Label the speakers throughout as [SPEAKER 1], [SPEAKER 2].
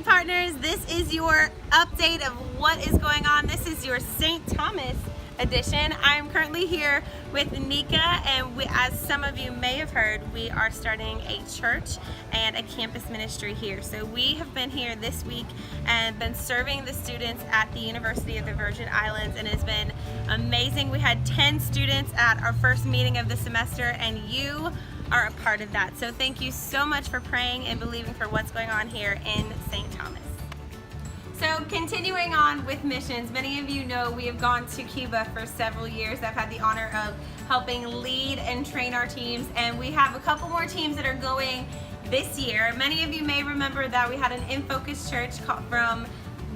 [SPEAKER 1] partners, this is your update of what is going on. This is your St. Thomas edition. I'm currently here with Nika, and as some of you may have heard, we are starting a church and a campus ministry here. So we have been here this week and been serving the students at the University of the Virgin Islands, and it's been amazing. We had 10 students at our first meeting of the semester, and you are a part of that. So thank you so much for praying and believing for what's going on here in St. Thomas. So continuing on with missions, many of you know we have gone to Cuba for several years. I've had the honor of helping lead and train our teams, and we have a couple more teams that are going this year. Many of you may remember that we had an In Focus church from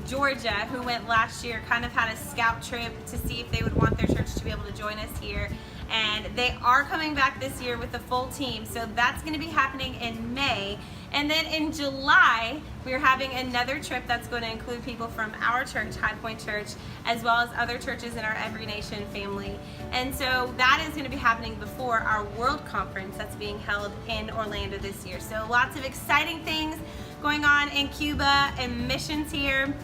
[SPEAKER 1] Georgia who went last year, kind of had a scout trip to see if they would want their church to be able to join us here. And they are coming back this year with the full team. So that's going to be happening in May. And then in July, we're having another trip that's going to include people from our church, High Point Church, as well as other churches in our Every Nation family. And so that is going to be happening before our World Conference that's being held in Orlando this year. So lots of exciting things going on in Cuba and missions here.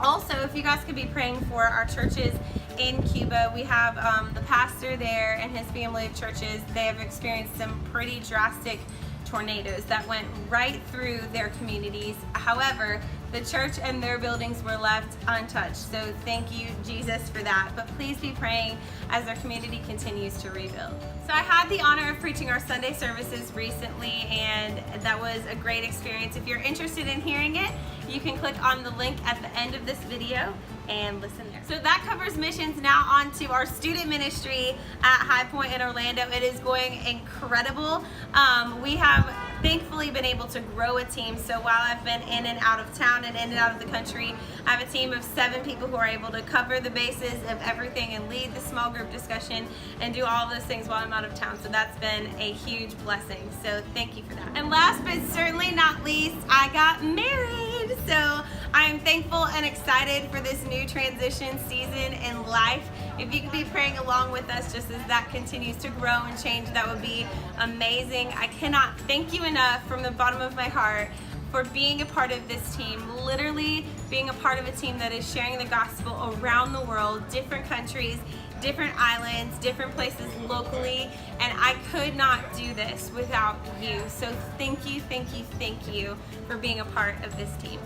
[SPEAKER 1] Also, if you guys could be praying for our churches in Cuba, we have the pastor there and his family of churches. They have experienced some pretty drastic tornadoes that went right through their communities. However, the church and their buildings were left untouched. So thank you, Jesus, for that. But please be praying as our community continues to rebuild. So I had the honor of preaching our Sunday services recently, and that was a great experience. If you're interested in hearing it, you can click on the link at the end of this video and listen there. So that covers missions. Now on to our student ministry at High Point in Orlando. It is going incredible. We have thankfully been able to grow a team. So while I've been in and out of town and in and out of the country, I have a team of 7 people who are able to cover the bases of everything and lead the small group discussion and do all of those things while I'm out of town. So that's been a huge blessing. So thank you for that. And last but certainly not least, I got married. So I am thankful and excited for this new transition season in life. If you could be praying along with us just as that continues to grow and change, that would be amazing. I cannot thank you enough from the bottom of my heart for being a part of this team, literally being a part of a team that is sharing the gospel around the world, different countries, different islands, different places locally, and I could not do this without you. So thank you, thank you, thank you for being a part of this team.